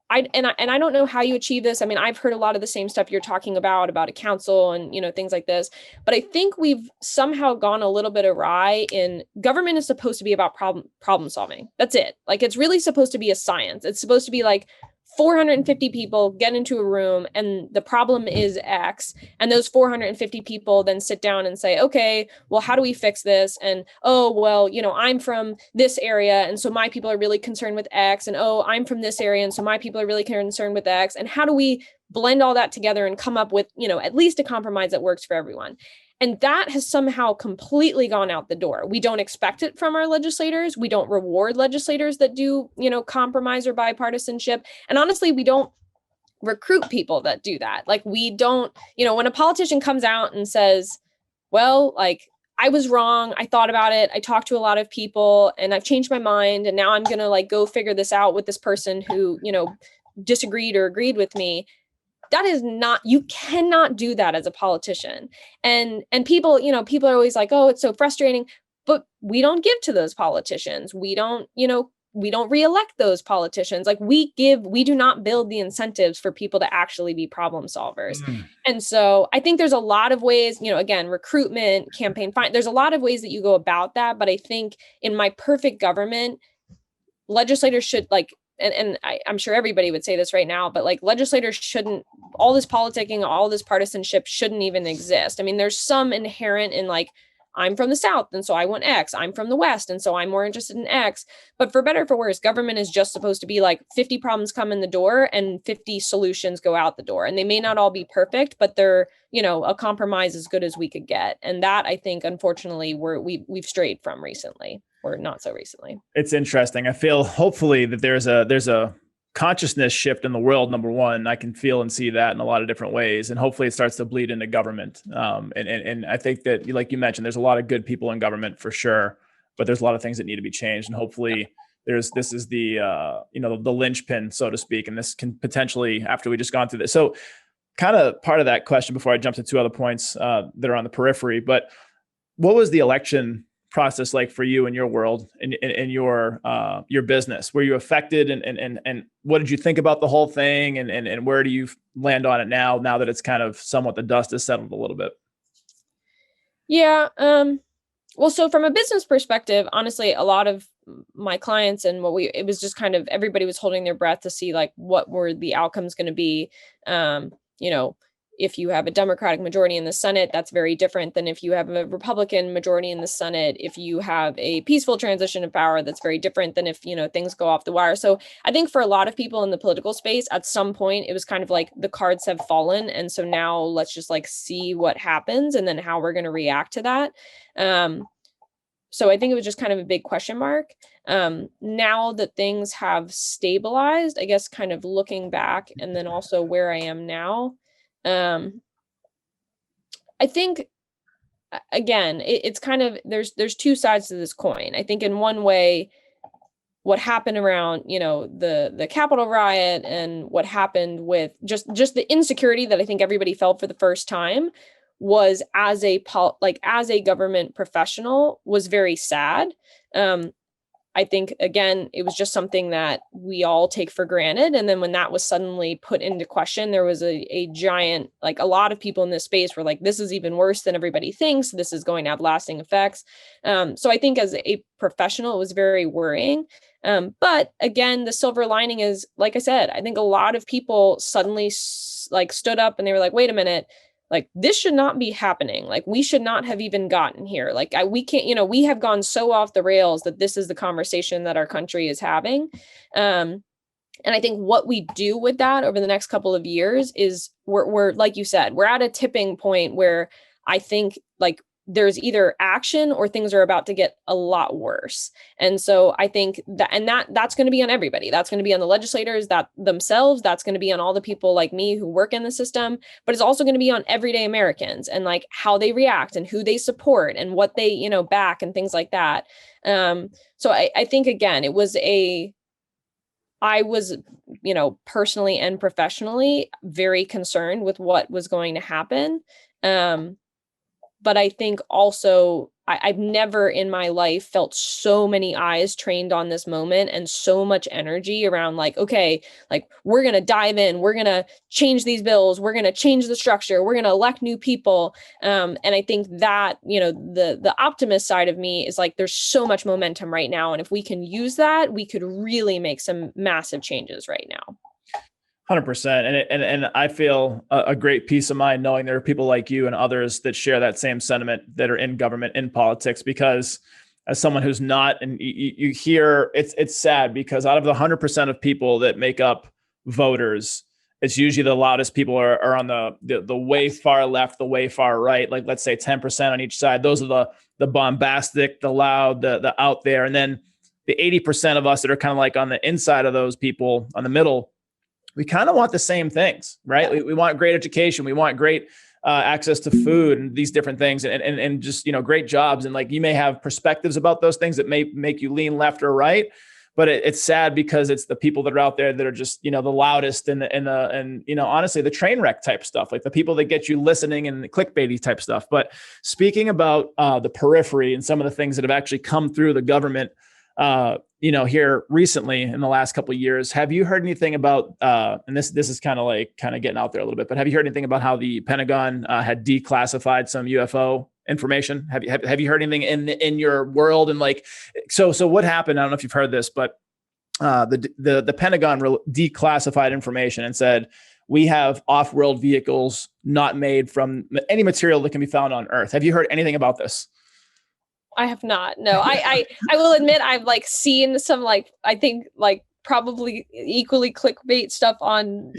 A: I don't know how you achieve this. I mean, I've heard a lot of the same stuff you're talking about a council and, things like this, but I think we've somehow gone a little bit awry. In government is supposed to be about problem solving. That's it. Like, it's really supposed to be a science. It's supposed to be like 450 people get into a room and the problem is X. And those 450 people then sit down and say, okay, well, how do we fix this? And, oh, well, I'm from this area, and so my people are really concerned with X. And, oh, I'm from this area, and so my people are really concerned with X. And how do we blend all that together and come up with, at least a compromise that works for everyone? And that has somehow completely gone out the door. We don't expect it from our legislators. We don't reward legislators that do, compromise or bipartisanship. And honestly, we don't recruit people that do that. Like, we don't, when a politician comes out and says, well, like, I was wrong, I thought about it, I talked to a lot of people and I've changed my mind, and now I'm going to like go figure this out with this person who, disagreed or agreed with me. That is not, you cannot do that as a politician. And people, people are always like, oh, it's so frustrating, but we don't give to those politicians. We don't reelect those politicians. Like, we do not build the incentives for people to actually be problem solvers. And so I think there's a lot of ways, again, recruitment, campaign, there's a lot of ways that you go about that. But I think in my perfect government, legislators should I'm sure everybody would say this right now, but like, legislators shouldn't, all this politicking, all this partisanship shouldn't even exist. I mean, there's some inherent in like, I'm from the South, and so I want X. I'm from the West, and so I'm more interested in X. But for better or for worse, government is just supposed to be like 50 problems come in the door and 50 solutions go out the door. And they may not all be perfect, but they're, a compromise as good as we could get. And that, I think, unfortunately, we've strayed from recently. Or not so recently.
B: It's interesting. I feel hopefully that there's a consciousness shift in the world. Number one, I can feel and see that in a lot of different ways, and hopefully it starts to bleed into government. And I think that, like you mentioned, there's a lot of good people in government for sure, but there's a lot of things that need to be changed. And hopefully this is the the linchpin, so to speak, and this can potentially, after we just gone through this. So kind of part of that question before I jump to two other points that are on the periphery, but what was the election process like for you in your world, in your business? Were you affected, and what did you think about the whole thing, and where do you land on it now that it's kind of somewhat, the dust has settled a little bit?
A: Yeah. Well, so from a business perspective, honestly, a lot of my clients and it was just kind of, everybody was holding their breath to see like what were the outcomes going to be. If you have a Democratic majority in the Senate, that's very different than if you have a Republican majority in the Senate. If you have a peaceful transition of power, that's very different than if, things go off the wire. So I think for a lot of people in the political space, at some point, it was kind of like the cards have fallen. And so now let's just like see what happens and then how we're going to react to that. So I think it was just kind of a big question mark. Now that things have stabilized, I guess, kind of looking back and then also where I am now, I think, again, it's kind of, there's two sides to this coin. I think in one way, what happened around, the Capitol riot and what happened with just the insecurity that I think everybody felt for the first time was as a government professional was very sad. I think, again, it was just something that we all take for granted. And then when that was suddenly put into question, there was a giant, like, a lot of people in this space were like, this is even worse than everybody thinks. This is going to have lasting effects. So I think as a professional, it was very worrying. But again, the silver lining is, like I said, I think a lot of people suddenly stood up and they were like, wait a minute, like, this should not be happening. Like, we should not have even gotten here. Like, we can't, we have gone so off the rails that this is the conversation that our country is having. And I think what we do with that over the next couple of years is we're like you said, we're at a tipping point where I think, like, there's either action or things are about to get a lot worse. And so I think that's going to be on everybody. That's going to be on the legislators that themselves. That's going to be on all the people like me who work in the system, but it's also going to be on everyday Americans and like how they react and who they support and what they, back and things like that. So I think, again, I was, personally and professionally very concerned with what was going to happen. But I think also I've never in my life felt so many eyes trained on this moment and so much energy around like, okay, like, we're going to dive in, we're going to change these bills, we're going to change the structure, we're going to elect new people. And I think that, the optimist side of me is like, there's so much momentum right now. And if we can use that, we could really make some massive changes right now.
B: 100%. And I feel a great peace of mind knowing there are people like you and others that share that same sentiment that are in government, in politics, because as someone who's not, and you hear, it's sad because out of the 100% of people that make up voters, it's usually the loudest people are on the way far left, the way far right, like let's say 10% on each side. Those are the bombastic, the loud, the out there. And then the 80% of us that are kind of like on the inside of those people, on the middle, we kind of want the same things, right? We want great education. We want great access to food and these different things and just, great jobs. And like, you may have perspectives about those things that may make you lean left or right, but it's sad because it's the people that are out there that are just, the loudest and honestly, the train wreck type stuff, like the people that get you listening and the clickbaity type stuff. But speaking about the periphery and some of the things that have actually come through the government, here recently in the last couple of years, have you heard anything about, and this is kind of getting out there a little bit, but have you heard anything about how the Pentagon had declassified some UFO information? Have you heard anything in your world? And like, so what happened? I don't know if you've heard this, but the Pentagon declassified information and said, we have off-world vehicles not made from any material that can be found on Earth. Have you heard anything about this?
A: I have not. No, I will admit I've seen some I think probably equally clickbait stuff on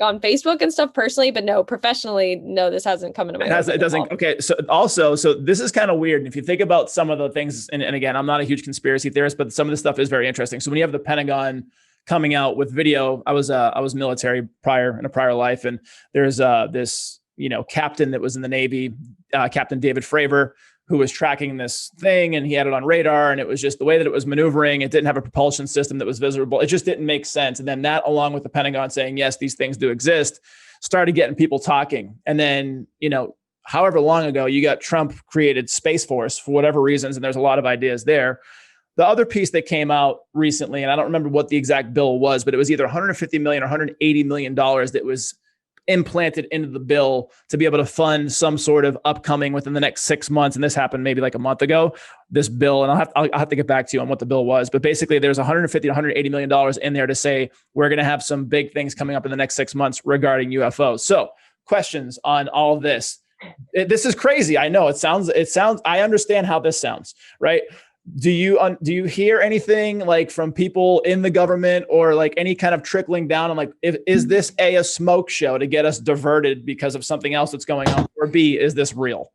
A: on Facebook and stuff personally, but no, professionally, no, this hasn't come into my life.
B: It doesn't. Okay. So this is kind of weird. And if you think about some of the things, and again, I'm not a huge conspiracy theorist, but some of this stuff is very interesting. So when you have the Pentagon coming out with video, I was military in a prior life. And there's this, captain that was in the Navy, Captain David Fravor, who was tracking this thing, and he had it on radar, and it was just the way that it was maneuvering. It didn't have a propulsion system that was visible. It just didn't make sense. And then that, along with the Pentagon saying, yes, these things do exist, started getting people talking. And then, however long ago, you got Trump created Space Force for whatever reasons, and there's a lot of ideas there. The other piece that came out recently, and I don't remember what the exact bill was, but it was either 150 million or 180 million dollars that was implanted into the bill to be able to fund some sort of upcoming within the next 6 months. And this happened maybe like a month ago, this bill. And I'll have to get back to you on what the bill was, but basically there's 150 to 180 million dollars in there to say, we're going to have some big things coming up in the next 6 months regarding UFOs. So questions on all of this. This is crazy. I know it sounds, I understand how this sounds, right? Do you hear anything like from people in the government or like any kind of trickling down on like, is this a smoke show to get us diverted because of something else that's going on, or B, is this real?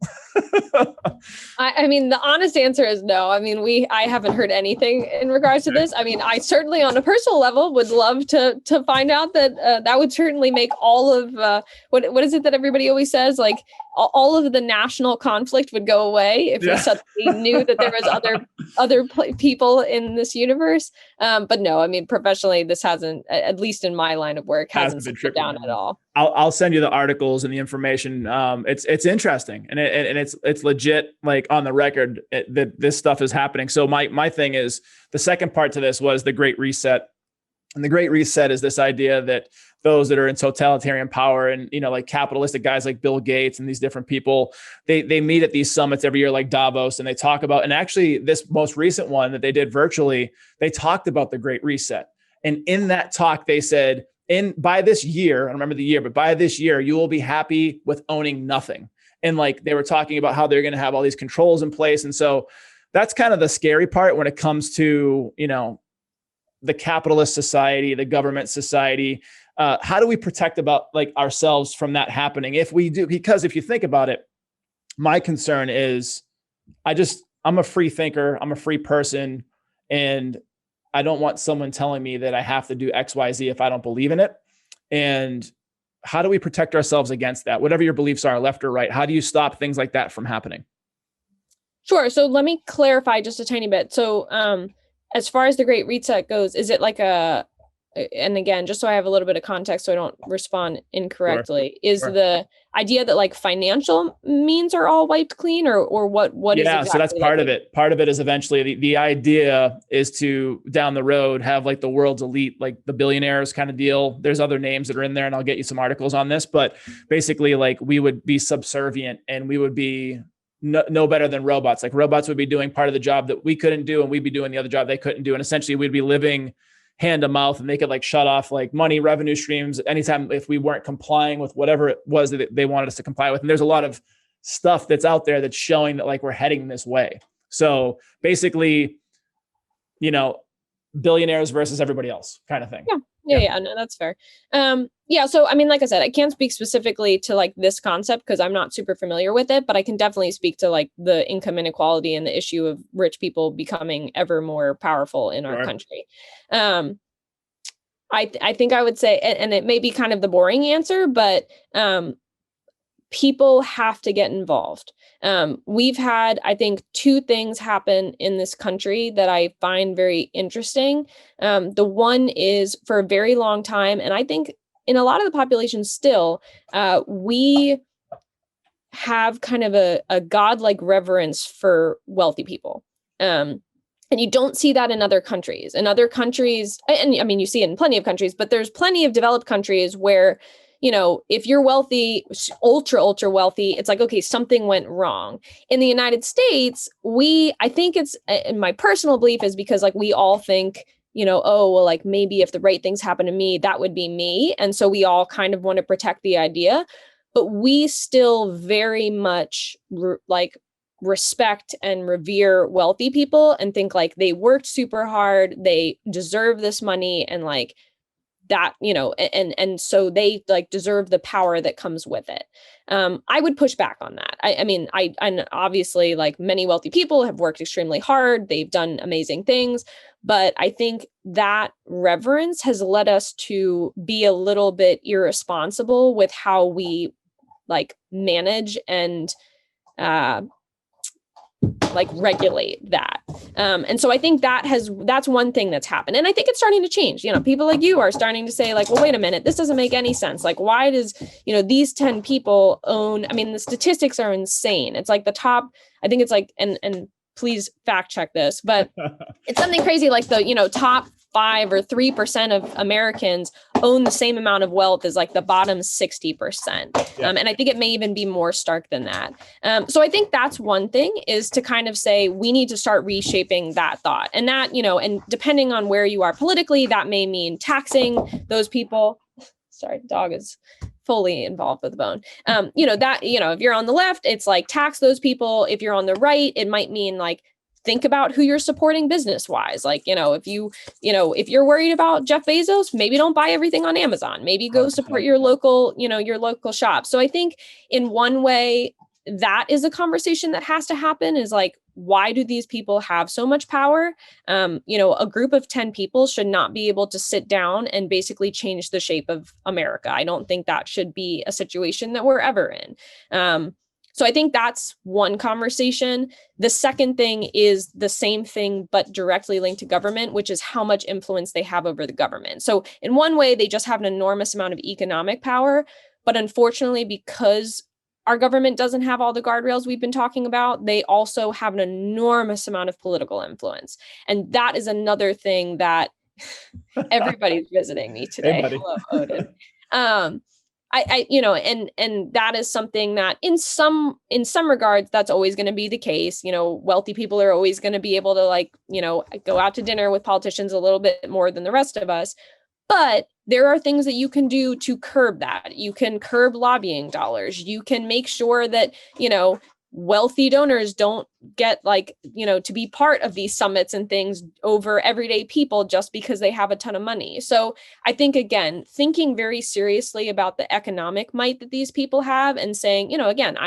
A: I mean, the honest answer is no. I mean, I haven't heard anything in regards to this. I mean, I certainly on a personal level would love to find out that that would certainly make all of what is it that everybody always says, like all of the national conflict would go away if we suddenly knew that there was other people in this universe. But no, I mean, professionally, this hasn't, at least in my line of work, hasn't
B: Hasn't been
A: slowed
B: trickled
A: down at
B: down.
A: all.
B: I'll send you the articles and the information. It's interesting, and it's legit, like on the record that this stuff is happening. So my thing is, the second part to this was the Great Reset. And the Great Reset is this idea that those that are in totalitarian power and, like capitalistic guys like Bill Gates and these different people, they meet at these summits every year, like Davos, and they talk about, and actually this most recent one that they did virtually, they talked about the Great Reset. And in that talk, they said, by this year, I don't remember the year, but by this year, you will be happy with owning nothing. And like they were talking about how they're going to have all these controls in place. And so that's kind of the scary part when it comes to, the capitalist society, the government society. How do we protect about like ourselves from that happening? If we do, because if you think about it, my concern is I'm a free thinker. I'm a free person. And I don't want someone telling me that I have to do X, Y, Z if I don't believe in it. And how do we protect ourselves against that? Whatever your beliefs are, left or right, how do you stop things like that from happening?
A: Sure. So let me clarify just a tiny bit. So, as far as the Great Reset goes, is it like and again, just so I have a little bit of context so I don't respond incorrectly, is the idea that like financial means are all wiped clean, or what is
B: exactly? So that's part
A: like?
B: of it. Part of it is eventually the idea is to down the road have like the world's elite, like the billionaires kind of deal. There's other names that are in there, and I'll get you some articles on this, but basically like we would be subservient and we would be no better than robots. Like robots would be doing part of the job that we couldn't do, and we'd be doing the other job they couldn't do. And essentially we'd be living hand to mouth, and they could like shut off like money, revenue streams anytime if we weren't complying with whatever it was that they wanted us to comply with. And there's a lot of stuff that's out there that's showing that like we're heading this way. So basically, billionaires versus everybody else kind of thing.
A: Yeah. No, that's fair. Yeah. So, I mean, like I said, I can't speak specifically to like this concept because I'm not super familiar with it, but I can definitely speak to like the income inequality and the issue of rich people becoming ever more powerful in our country. I think I would say, and it may be kind of the boring answer, but people have to get involved. We've had, I think, two things happen in this country that I find very interesting. The one is for a very long time, and I think in a lot of the population still, we have kind of a godlike reverence for wealthy people. And you don't see that in other countries. In other countries, and I mean, you see it in plenty of countries, but there's plenty of developed countries where if you're wealthy, ultra wealthy, it's like, okay, something went wrong. In the United States, I think it's, and my personal belief is because like we all think, oh, well, like maybe if the right things happen to me, that would be me. And so we all kind of want to protect the idea, but we still very much respect and revere wealthy people and think like they worked super hard, they deserve this money, and like that, and so they like deserve the power that comes with it. I would push back on that. I mean, and obviously like many wealthy people have worked extremely hard. They've done amazing things, but I think that reverence has led us to be a little bit irresponsible with how we like manage and, like regulate that. And so I think that's one thing that's happened. And I think it's starting to change. People like you are starting to say like, well, wait a minute, this doesn't make any sense. Like, why does, these 10 people own, I mean, the statistics are insane. It's like the top, I think it's like, and please fact check this, but it's something crazy like the, top 5 or 3% of Americans own the same amount of wealth as like the bottom 60%. And I think it may even be more stark than that. So I think that's one thing, is to kind of say, we need to start reshaping that thought. And that, and depending on where you are politically, that may mean taxing those people. Sorry, the dog is fully involved with the bone. If you're on the left, it's like tax those people. If you're on the right, it might mean like, think about who you're supporting business wise. Like, if you're worried about Jeff Bezos, maybe don't buy everything on Amazon, maybe go support your local shop. So I think in one way that is a conversation that has to happen, is like, why do these people have so much power? A group of 10 people should not be able to sit down and basically change the shape of America. I don't think that should be a situation that we're ever in. So I think that's one conversation. The second thing is the same thing, but directly linked to government, which is how much influence they have over the government. So in one way, they just have an enormous amount of economic power. But unfortunately, because our government doesn't have all the guardrails we've been talking about, they also have an enormous amount of political influence. And that is another thing that everybody's visiting me
B: Hey,
A: today.
B: buddy.
A: Hello, Odin. And that is something that in some regards, that's always going to be the case. Wealthy people are always going to be able to go out to dinner with politicians a little bit more than the rest of us. But there are things that you can do to curb that. You can curb lobbying dollars. You can make sure that, wealthy donors don't get to be part of these summits and things over everyday people just because they have a ton of money. So I think, again, thinking very seriously about the economic might that these people have and saying, again,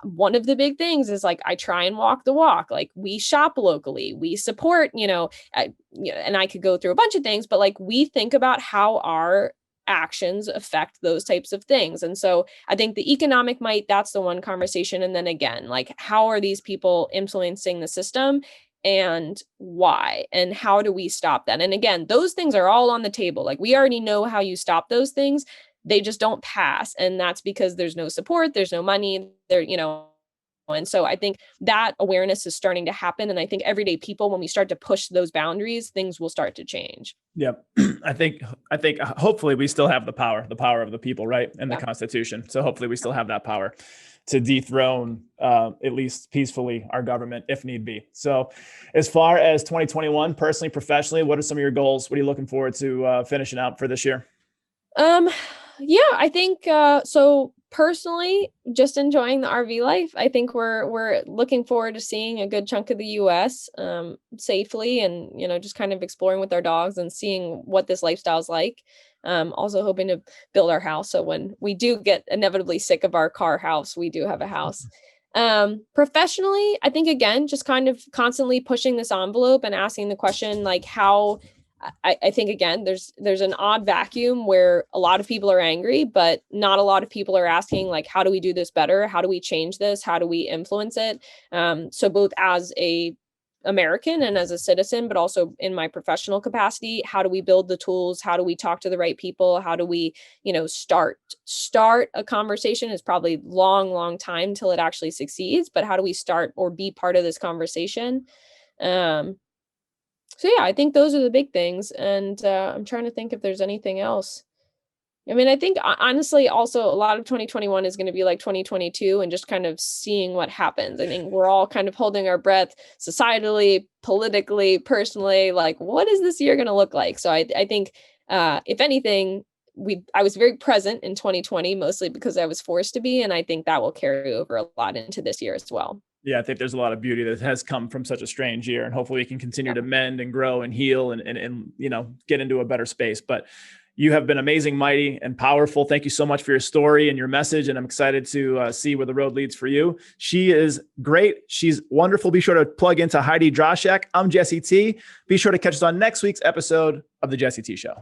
A: one of the big things is I try and walk the walk. We shop locally, we support, and I could go through a bunch of things, but we think about how our actions affect those types of things. And so I think the economic might, that's the one conversation. And then again, how are these people influencing the system and why? And how do we stop that? And again, those things are all on the table. We already know how you stop those things. They just don't pass. And that's because there's no support, there's no money there, and so I think that awareness is starting to happen. And I think everyday people, when we start to push those boundaries, things will start to change.
B: Yep. I think hopefully we still have the power of the people, right? And the Constitution. So hopefully we still have that power to dethrone, at least peacefully, our government if need be. So as far as 2021, personally, professionally, what are some of your goals? What are you looking forward to finishing out for this year?
A: I think so personally, just enjoying the RV life. I think we're looking forward to seeing a good chunk of the US safely, and just kind of exploring with our dogs and seeing what this lifestyle is like. Also hoping to build our house, so when we do get inevitably sick of our car house, we do have a house. Professionally, I think, again, just kind of constantly pushing this envelope and asking the question, how I think, again, there's an odd vacuum where a lot of people are angry, but not a lot of people are asking, how do we do this better? How do we change this? How do we influence it? So both as a American and as a citizen, but also in my professional capacity, how do we build the tools? How do we talk to the right people? How do we, start a conversation? Is probably long time till it actually succeeds, but how do we start or be part of this conversation? So yeah, I think those are the big things. And I'm trying to think if there's anything else. I mean, I think honestly, also a lot of 2021 is going to be like 2022 and just kind of seeing what happens. I think we're all kind of holding our breath societally, politically, personally, what is this year going to look like? So I think if anything, I was very present in 2020, mostly because I was forced to be. And I think that will carry over a lot into this year as well.
B: Yeah, I think there's a lot of beauty that has come from such a strange year, and hopefully we can continue to mend and grow and heal and get into a better space. But you have been amazing, mighty, and powerful. Thank you so much for your story and your message, and I'm excited to see where the road leads for you. She is great. She's wonderful. Be sure to plug into Heidi Drauschak. I'm Jesse T. Be sure to catch us on next week's episode of The Jesse T Show.